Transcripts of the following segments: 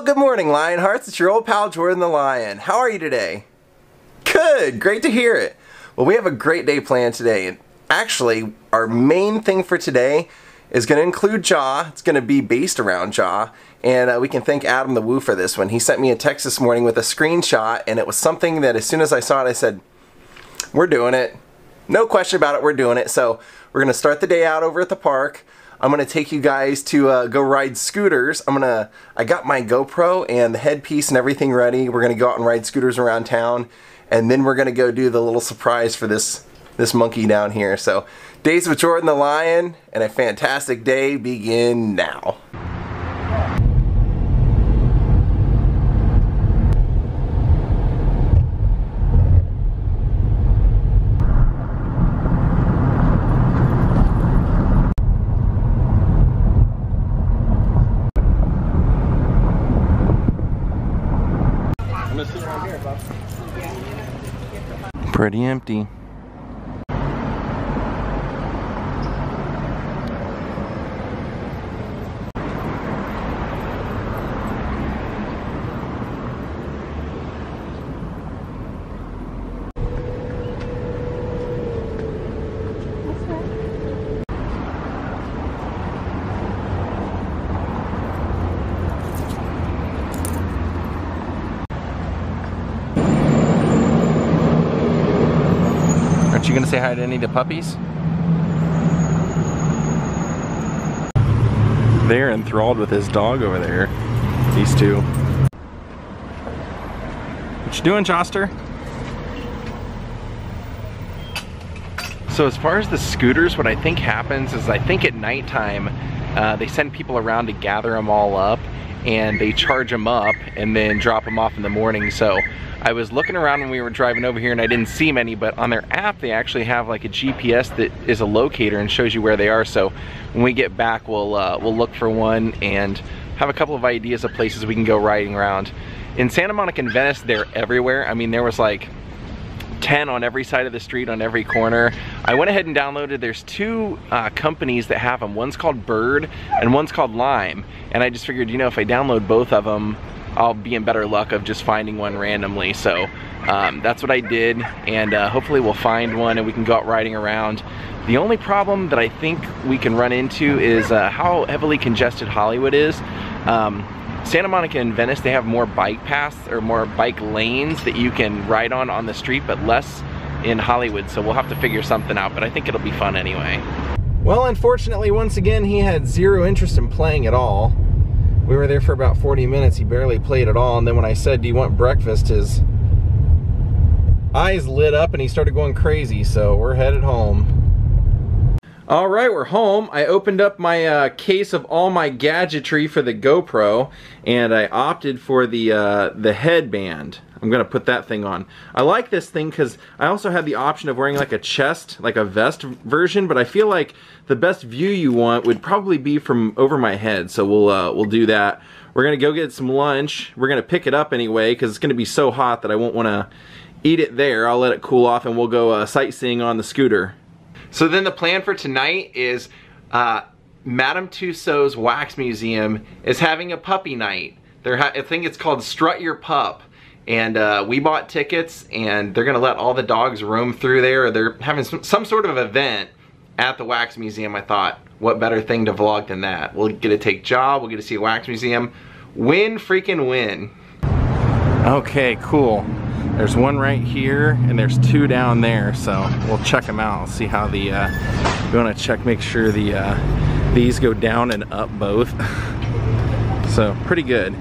good morning, Lionhearts. It's your old pal Jordan the Lion. How are you today? Good, great to hear it. Well, we have a great day planned today, and actually, our main thing for today is going to include Jaw. It's going to be based around Jaw, and we can thank Adam the Woo for this one. He sent me a text this morning with a screenshot, and it was something that as soon as I saw it, I said, we're doing it. No question about it, we're doing it. So we're going to start the day out over at the park. I'm going to take you guys to go ride scooters. I got my GoPro and the headpiece and everything ready. We're going to go out and ride scooters around town, and then we're going to go do the little surprise for this monkey down here. So Daze with Jordan the Lion, and a fantastic day begin now. Pretty empty. Aren't you gonna say hi to any of the puppies? They're enthralled with his dog over there. These two. What you doing, Joster? So as far as the scooters, what I think happens is I think at nighttime they send people around to gather them all up, and they charge them up and then drop them off in the morning. So I was looking around when we were driving over here and I didn't see many, but on their app they actually have like a GPS that is a locator and shows you where they are. So when we get back, we'll look for one and have a couple of ideas of places we can go riding around. In Santa Monica and Venice, they're everywhere. I mean, there was like 10 on every side of the street, on every corner. I went ahead and downloaded, there's two companies that have them. One's called Bird and one's called Lime. And I just figured, you know, if I download both of them, I'll be in better luck of just finding one randomly. So that's what I did, and hopefully we'll find one and we can go out riding around. The only problem that I think we can run into is how heavily congested Hollywood is. Santa Monica and Venice, they have more bike paths or more bike lanes that you can ride on the street, but less in Hollywood, so we'll have to figure something out, but I think it'll be fun anyway. Well, unfortunately, once again, he had zero interest in playing at all. We were there for about 40 minutes, he barely played at all, and then when I said, do you want breakfast, his eyes lit up and he started going crazy, so we're headed home. Alright, we're home. I opened up my case of all my gadgetry for the GoPro, and I opted for the headband. I'm gonna put that thing on. I like this thing because I also had the option of wearing like a chest, like a vest version, but I feel like the best view you want would probably be from over my head, so we'll do that. We're gonna go get some lunch. We're gonna pick it up anyway because it's gonna be so hot that I won't want to eat it there. I'll let it cool off and we'll go sightseeing on the scooter. So then the plan for tonight is Madame Tussauds Wax Museum is having a puppy night. I think it's called Strut Your Pup. And we bought tickets, and they're gonna let all the dogs roam through there. They're having some sort of event at the Wax Museum. I thought, what better thing to vlog than that? We'll get to take Jaw, we'll get to see a Wax Museum. Win freaking win. Okay, cool. There's one right here, and there's two down there, so we'll check them out. See how we wanna check, make sure these go down and up both. So, pretty good.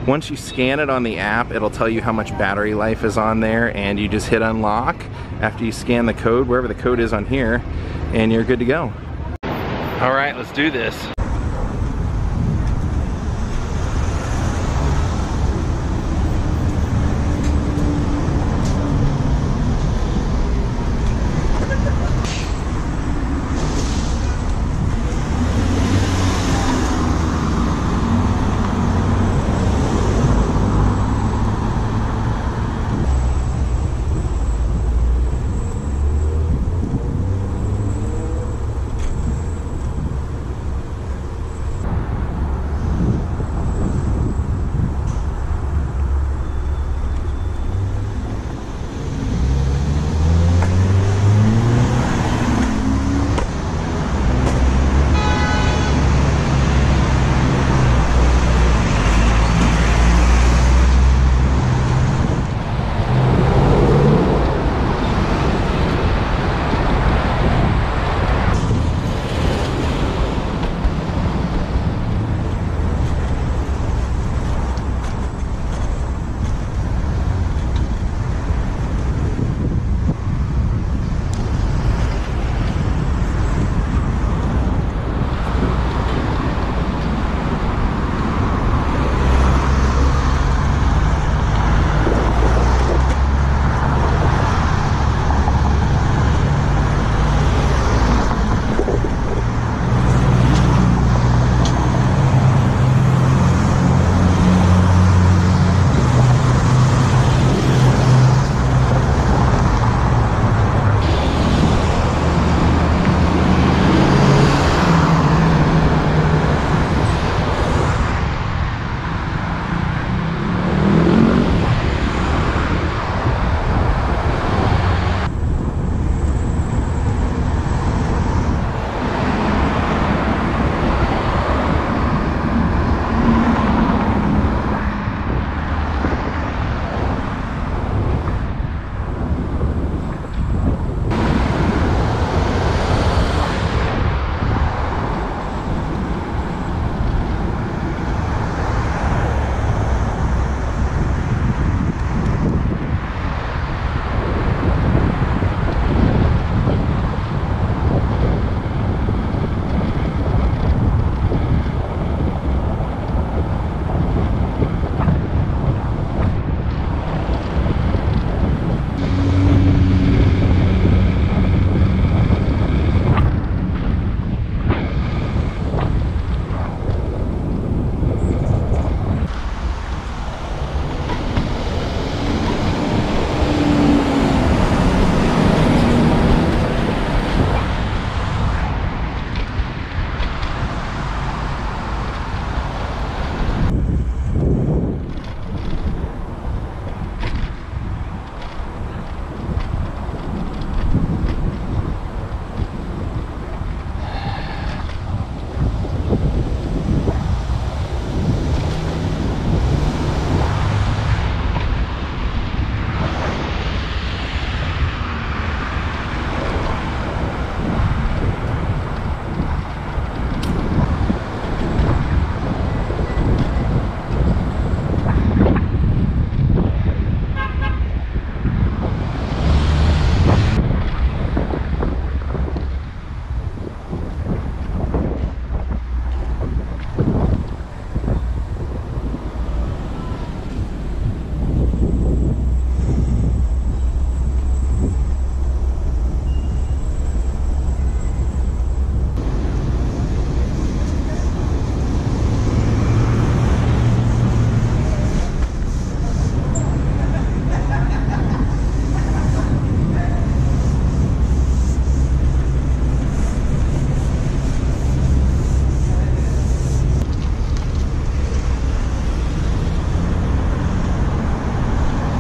Once you scan it on the app, it'll tell you how much battery life is on there, and you just hit unlock after you scan the code, wherever the code is on here, and you're good to go. All right, let's do this.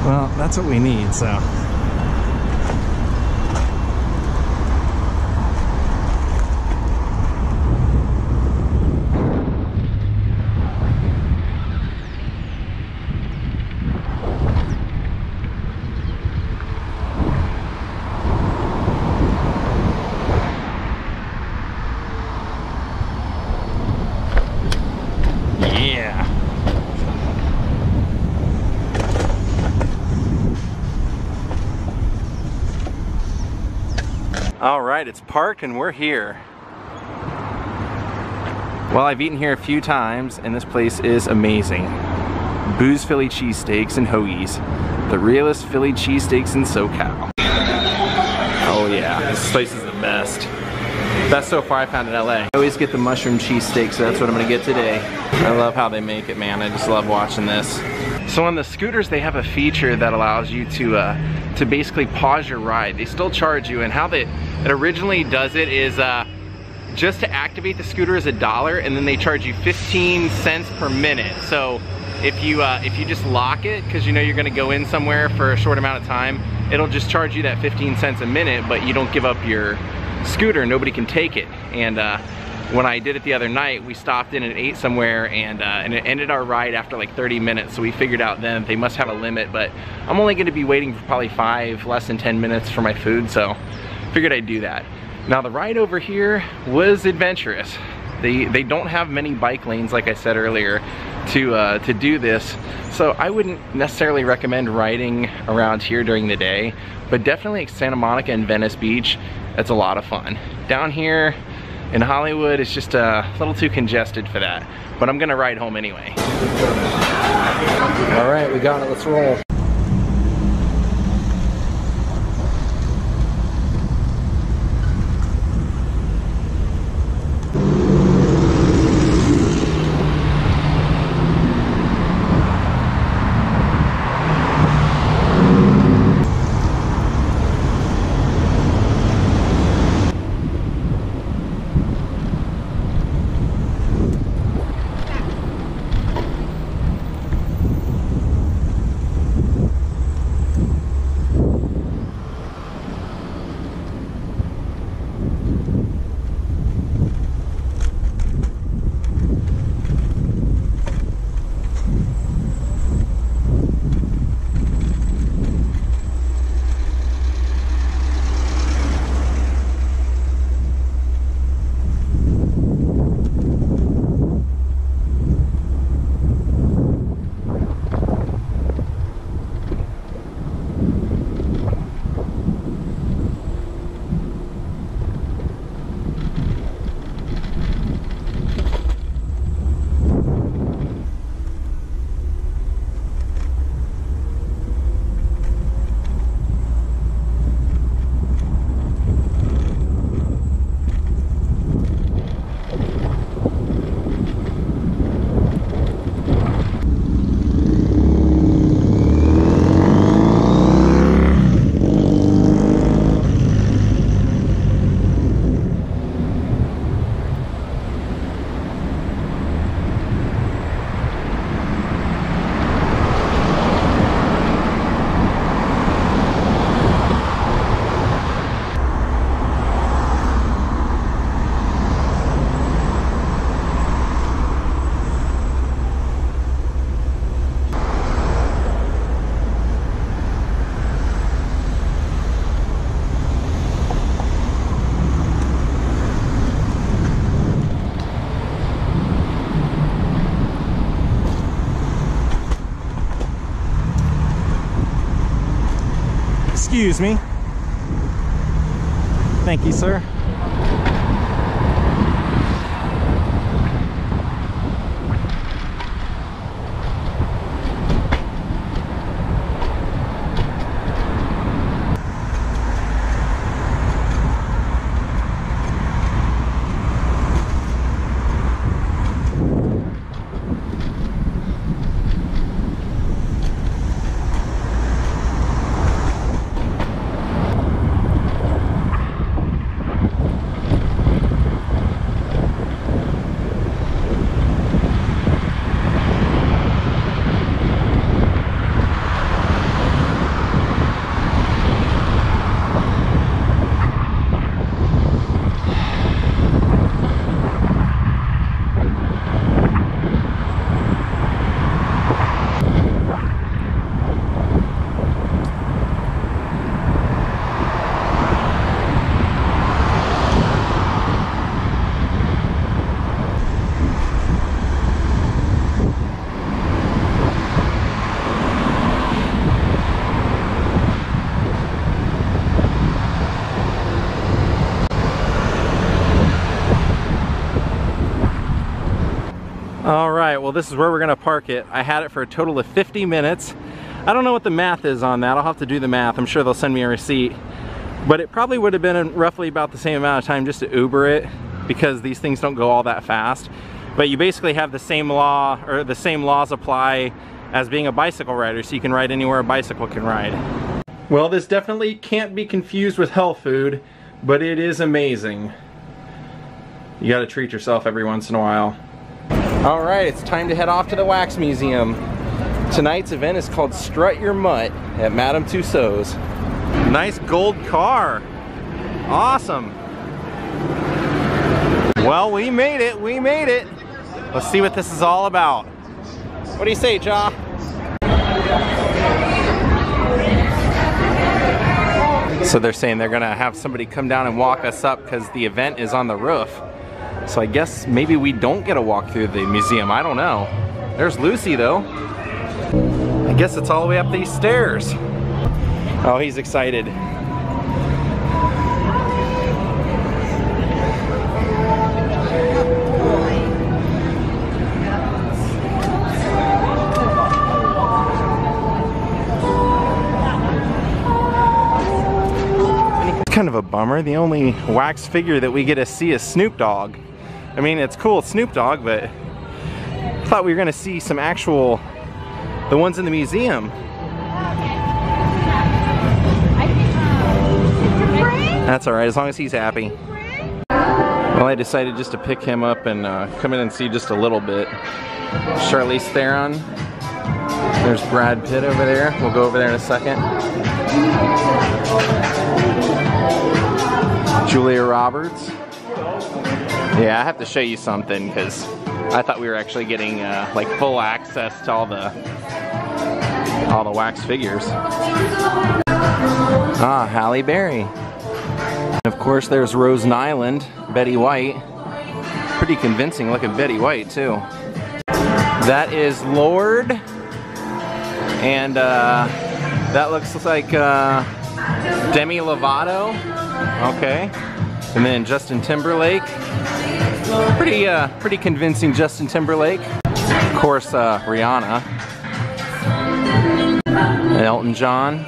Well, that's what we need, so. All right, it's parked and we're here. Well, I've eaten here a few times and this place is amazing. Booze Philly cheesesteaks and hoagies. The realest Philly cheesesteaks in SoCal. Oh yeah, this place is the best. Best so far I found in LA. I always get the mushroom cheesesteak, so that's what I'm gonna get today. I love how they make it, man. I just love watching this. So on the scooters, they have a feature that allows you to basically pause your ride. They still charge you, and how it originally does it is just to activate the scooter is $1, and then they charge you 15 cents per minute. So if you just lock it, because you know you're gonna go in somewhere for a short amount of time, it'll just charge you that 15 cents a minute, but you don't give up your scooter, nobody can take it. And when I did it the other night, we stopped in and ate somewhere, and it ended our ride after like 30 minutes, so we figured out then they must have a limit, but I'm only gonna be waiting for probably less than 10 minutes for my food, so figured I'd do that. Now the ride over here was adventurous. They don't have many bike lanes, like I said earlier, to do this, so I wouldn't necessarily recommend riding around here during the day, but definitely Santa Monica and Venice Beach, that's a lot of fun. Down here in Hollywood, it's just a little too congested for that, but I'm gonna ride home anyway. All right, we got it, let's roll. Excuse me. Thank you, sir. Alright, well this is where we're gonna park it. I had it for a total of 50 minutes. I don't know what the math is on that. I'll have to do the math. I'm sure they'll send me a receipt. But it probably would have been roughly about the same amount of time just to Uber it, because these things don't go all that fast. But you basically have the same law, or the same laws apply as being a bicycle rider, so you can ride anywhere a bicycle can ride. Well, this definitely can't be confused with health food, but it is amazing. You gotta treat yourself every once in a while. Alright, it's time to head off to the Wax Museum. Tonight's event is called Strut Your Mutt at Madame Tussauds. Nice gold car. Awesome. Well, we made it, we made it. Let's see what this is all about. What do you say, Ja? So they're saying they're gonna have somebody come down and walk us up because the event is on the roof. So I guess maybe we don't get a walk through the museum, I don't know. There's Lucy though. I guess it's all the way up these stairs. Oh, he's excited. It's kind of a bummer. The only wax figure that we get to see is Snoop Dogg. I mean, it's cool, it's Snoop Dogg, but I thought we were gonna see some actual, the ones in the museum. That's alright, as long as he's happy. Well, I decided just to pick him up and come in and see just a little bit. Charlize Theron. There's Brad Pitt over there. We'll go over there in a second. Julia Roberts. Yeah, I have to show you something because I thought we were actually getting like full access to all the wax figures. Ah, Halle Berry. And of course, there's Rose Nyland, Betty White. Pretty convincing looking Betty White too. That is Lord, and that looks like Demi Lovato. Okay, and then Justin Timberlake. Pretty convincing Justin Timberlake. Of course, Rihanna. And Elton John.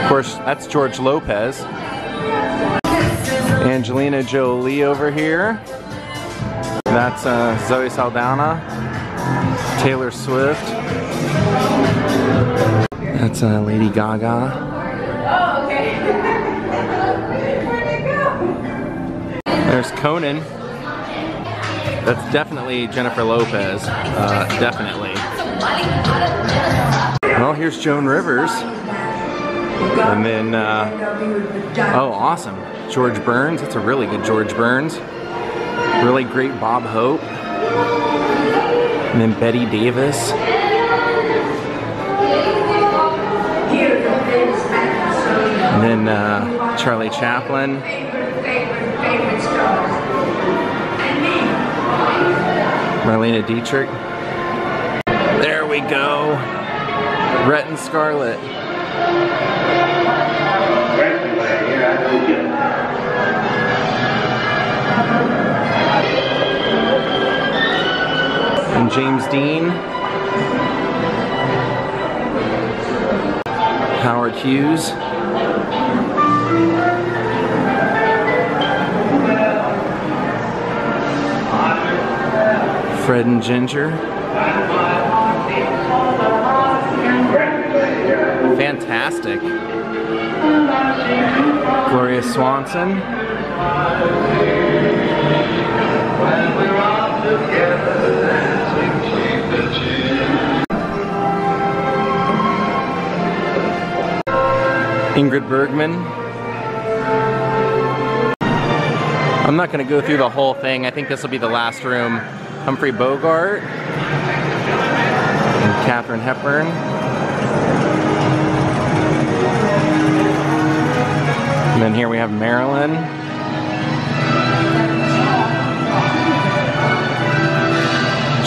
Of course, that's George Lopez. Angelina Jolie over here. That's Zoe Saldana. Taylor Swift. That's Lady Gaga. There's Conan. That's definitely Jennifer Lopez. Definitely. Well, here's Joan Rivers. And then, oh, awesome. George Burns. That's a really good George Burns. Really great Bob Hope. And then Betty Davis. And then Charlie Chaplin. Marlene Dietrich. There we go. Rhett and Scarlett. And James Dean. Howard Hughes. Fred and Ginger. Fantastic. Gloria Swanson. Ingrid Bergman. I'm not going to go through the whole thing. I think this will be the last room. Humphrey Bogart. And Katharine Hepburn. And then here we have Marilyn.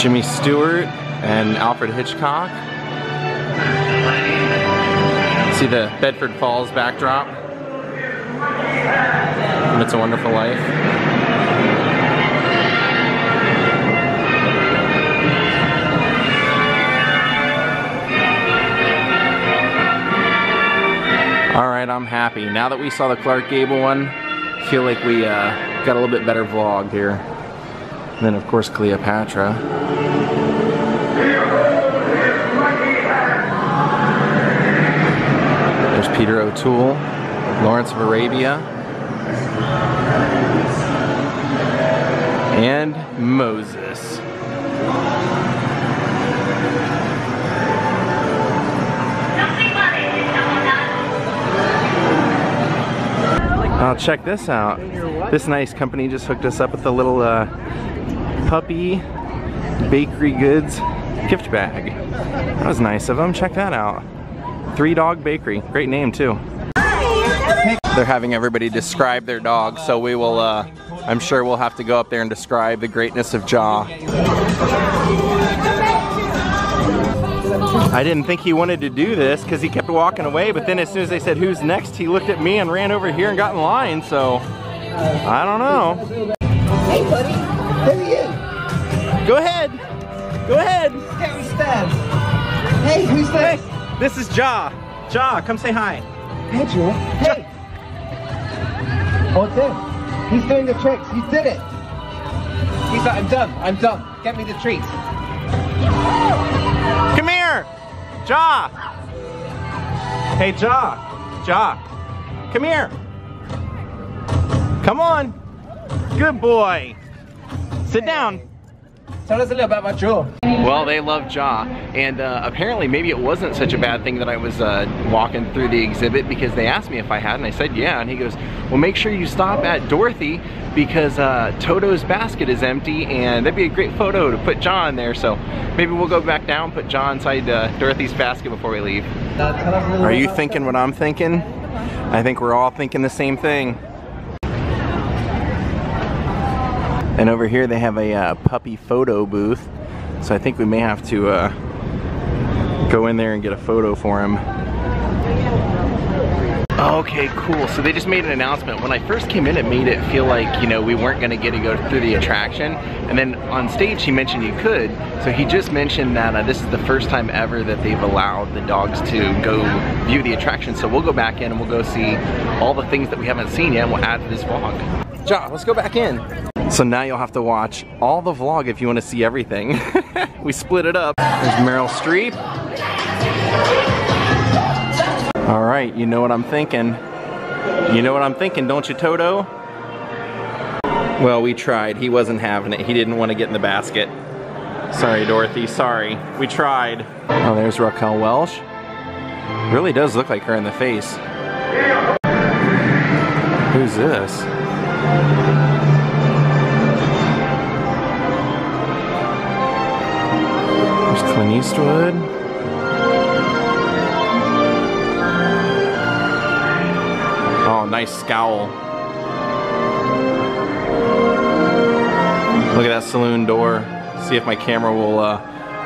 Jimmy Stewart and Alfred Hitchcock. See the Bedford Falls backdrop. It's a Wonderful Life. Alright, I'm happy. Now that we saw the Clark Gable one, I feel like we got a little bit better vlog here. And then of course Cleopatra. There's Peter O'Toole, Lawrence of Arabia, and Moses. Oh, check this out. This nice company just hooked us up with a little puppy bakery goods gift bag. That was nice of them. Check that out. 3 Dog Bakery. Great name too. They're having everybody describe their dog, so we will, I'm sure we'll have to go up there and describe the greatness of Jaw. I didn't think he wanted to do this because he kept walking away, but then as soon as they said who's next, he looked at me and ran over here and got in line, so I don't know. Hey buddy, there he is. Go ahead. Go ahead. Hey, stand. Hey, who's this? Hey, this is Jaw. Jaw, come say hi. Hey, Jaw. Hey. What's him? He's doing the tricks. He did it. He's like, I'm done. I'm done. Get me the treats. Come here! Jaw! Hey, Jaw! Jaw! Come here! Come on! Good boy! Sit down! Tell us a little bit about Jaw. Well, they love Jaw, and apparently maybe it wasn't such a bad thing that I was walking through the exhibit, because they asked me if I had, and I said yeah, and he goes, well, make sure you stop at Dorothy because Toto's basket is empty, and that'd be a great photo to put Jaw in there, so maybe we'll go back down, put Jaw inside Dorothy's basket before we leave. Are you thinking what I'm thinking? I think we're all thinking the same thing. And over here they have a puppy photo booth, so I think we may have to go in there and get a photo for him. Okay, cool. So they just made an announcement. When I first came in, it made it feel like, you know, we weren't going to get to go through the attraction. And then on stage, he mentioned you could. So he just mentioned that this is the first time ever that they've allowed the dogs to go view the attraction. So we'll go back in and we'll go see all the things that we haven't seen yet, and we'll add to this vlog. Jaw, let's go back in. So now you'll have to watch all the vlog if you want to see everything. We split it up. There's Meryl Streep. All right, you know what I'm thinking. You know what I'm thinking, don't you, Toto? Well, we tried. He wasn't having it. He didn't want to get in the basket. Sorry, Dorothy, sorry. We tried. Oh, there's Raquel Welch. Really does look like her in the face. Who's this? There's Clint Eastwood. Oh, nice scowl. Look at that saloon door. See if my camera will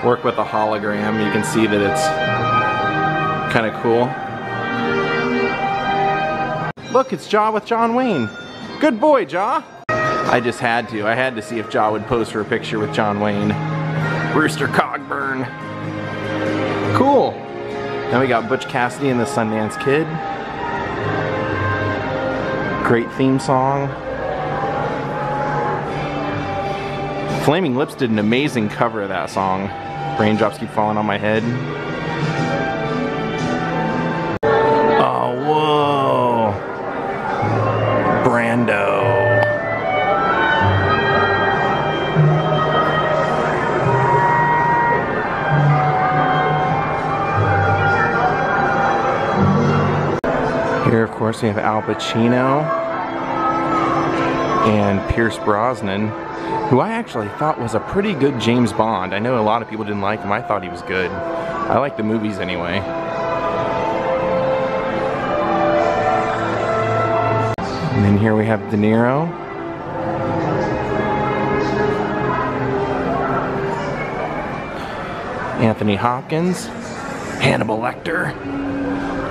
work with a hologram. You can see that it's kind of cool. Look, it's Jaw with John Wayne. Good boy, Jaw. I just had to. I had to see if Jaw would pose for a picture with John Wayne. Rooster Cogburn. Cool. Now we got Butch Cassidy and the Sundance Kid. Great theme song. Flaming Lips did an amazing cover of that song. Raindrops Keep Falling on My Head. Oh, whoa. Brando. Here, of course, we have Al Pacino and Pierce Brosnan, who I actually thought was a pretty good James Bond. I know a lot of people didn't like him. I thought he was good. I like the movies anyway. And then here we have De Niro. Anthony Hopkins. Hannibal Lecter.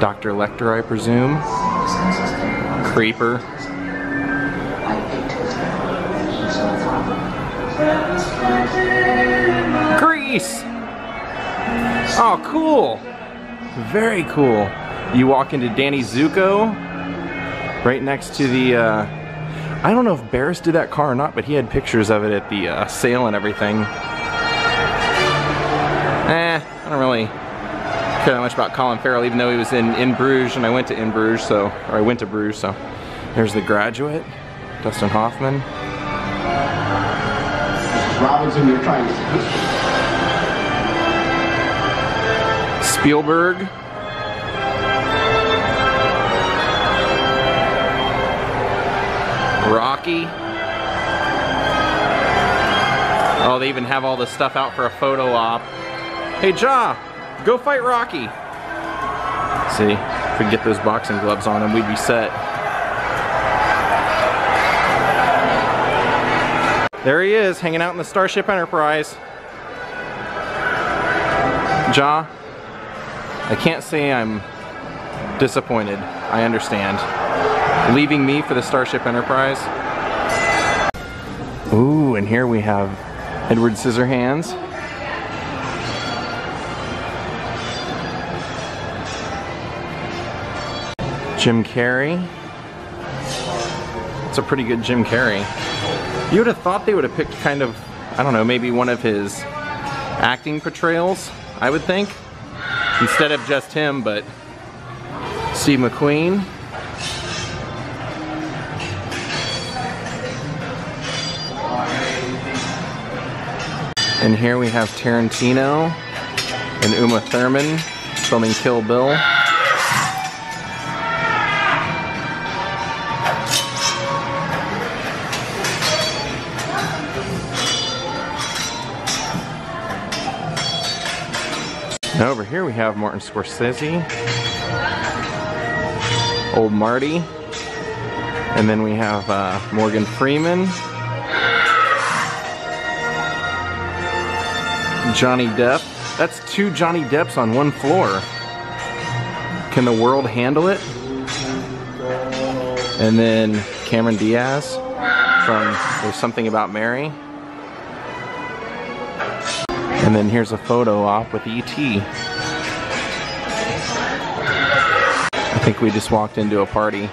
Dr. Lecter, I presume. Creeper. Grease! Oh, cool! Very cool. You walk into Danny Zuko, right next to the, I don't know if Barris did that car or not, but he had pictures of it at the sale and everything. I don't really care that much about Colin Farrell, even though he was in Bruges, and I went to Bruges, so there's The Graduate, Dustin Hoffman. Robinson, you're trying to Spielberg. Rocky. Oh, they even have all this stuff out for a photo op. Hey, Ja, go fight Rocky. See, if we get those boxing gloves on him, we'd be set. There he is, hanging out in the Starship Enterprise. Ja, I can't say I'm disappointed. I understand. Leaving me for the Starship Enterprise. Ooh, and here we have Edward Scissorhands. Jim Carrey. It's a pretty good Jim Carrey. You would have thought they would have picked kind of, I don't know, maybe one of his acting portrayals, I would think. Instead of just him, but Steve McQueen. And here we have Tarantino and Uma Thurman filming Kill Bill. And over here we have Martin Scorsese, Old Marty, and then we have Morgan Freeman, Johnny Depp. That's 2 Johnny Depps on one floor. Can the world handle it? And then Cameron Diaz from There's Something About Mary. And then here's a photo op with E.T. I think we just walked into a party.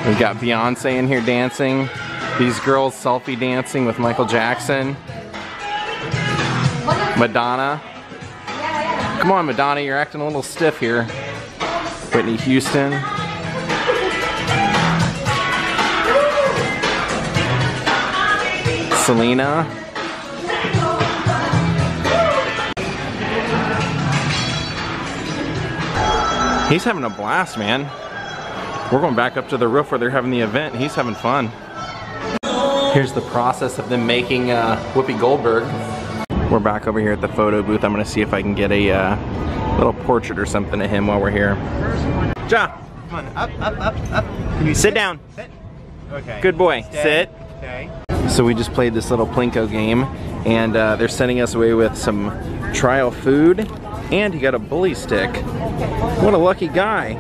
We've got Beyonce in here dancing. These girls selfie dancing with Michael Jackson. Madonna. Come on, Madonna, you're acting a little stiff here. Whitney Houston. Selena. He's having a blast, man. We're going back up to the roof where they're having the event. He's having fun. Here's the process of them making Whoopi Goldberg. We're back over here at the photo booth. I'm gonna see if I can get a little portrait or something of him while we're here. Ja, Come on, up. Can you sit down. Sit. Okay. Good boy. Stay. Sit. Okay. So we just played this little Plinko game, and they're sending us away with some trial food, and he got a bully stick. What a lucky guy.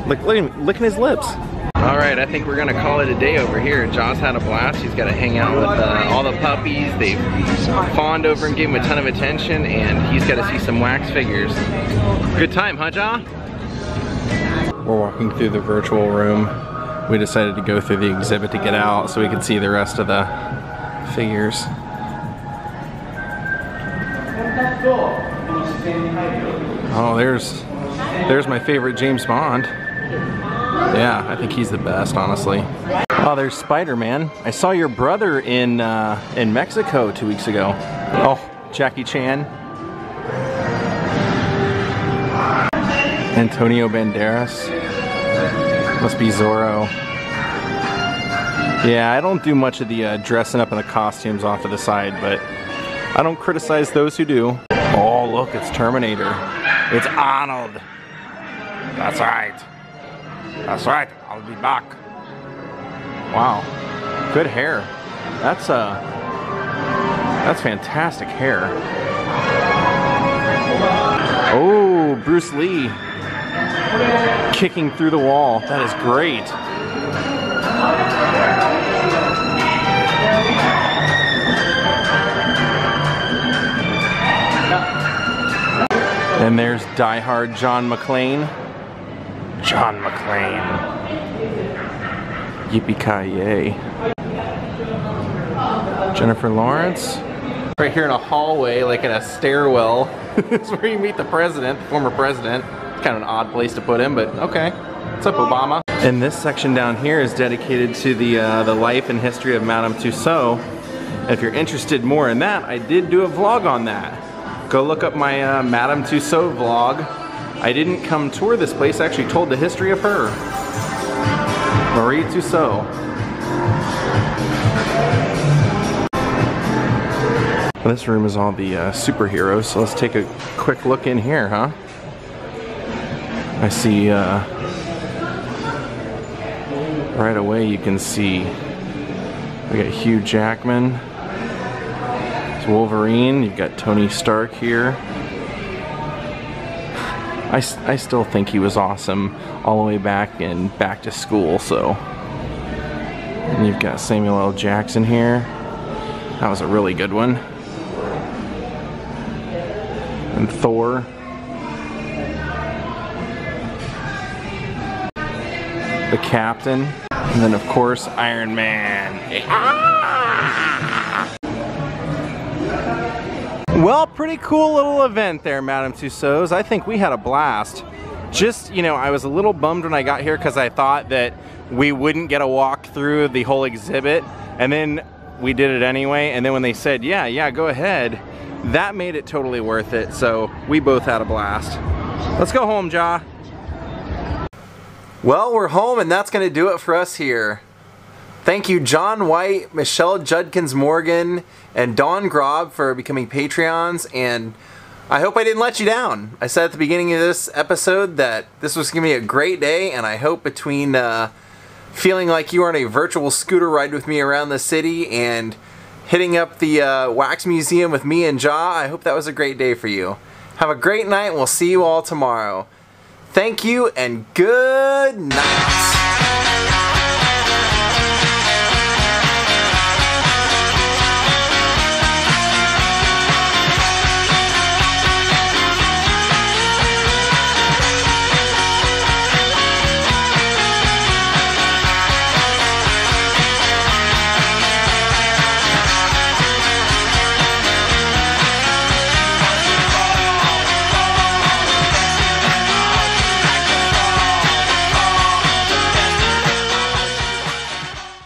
Look at him licking his lips. All right, I think we're gonna call it a day over here. Josh had a blast. He's got to hang out with all the puppies. They've fawned over and gave him a ton of attention, and he's got to see some wax figures. Good time, huh, Ja? We're walking through the virtual room. We decided to go through the exhibit to get out so we could see the rest of the figures. Oh, there's my favorite James Bond. Yeah, I think he's the best, honestly. Oh, there's Spider-Man. I saw your brother in Mexico 2 weeks ago. Oh, Jackie Chan. Antonio Banderas. Must be Zorro. Yeah, I don't do much of the dressing up in the costumes off to the side, but I don't criticize those who do. Oh, look, it's Terminator. It's Arnold. That's right. That's right, I'll be back. Wow, good hair. That's fantastic hair. Oh, Bruce Lee kicking through the wall. That is great. And there's Die Hard John McClane. John McClane. Yippee-ki-yay. Jennifer Lawrence. Right here in a hallway, like in a stairwell. It's where you meet the president, the former president. It's kind of an odd place to put him, but okay. What's up, Obama? And this section down here is dedicated to the life and history of Madame Tussauds. And if you're interested more in that, I did do a vlog on that. Go look up my Madame Tussauds vlog. I didn't come tour this place, I actually told the history of her. Marie Tussauds. Well, this room is all the superheroes, so let's take a quick look in here, huh? I see, right away you can see we got Hugh Jackman. It's Wolverine. You've got Tony Stark here. I still think he was awesome all the way back in Back to School, so. And you've got Samuel L. Jackson here. That was a really good one. And Thor. The Captain. And then of course Iron Man. Well, pretty cool little event there, Madame Tussauds. I think we had a blast. Just, you know, I was a little bummed when I got here because I thought that we wouldn't get a walk through the whole exhibit, and then we did it anyway, and then when they said, yeah, go ahead, that made it totally worth it, so we both had a blast. Let's go home, Ja. Well, we're home, and that's going to do it for us here. Thank you John White, Michelle Judkins Morgan, and Dawn Grob for becoming Patreons, and I hope I didn't let you down. I said at the beginning of this episode that this was going to be a great day, and I hope between feeling like you were on a virtual scooter ride with me around the city and hitting up the Wax Museum with me and Ja, I hope that was a great day for you. Have a great night, and we'll see you all tomorrow. Thank you, and good night.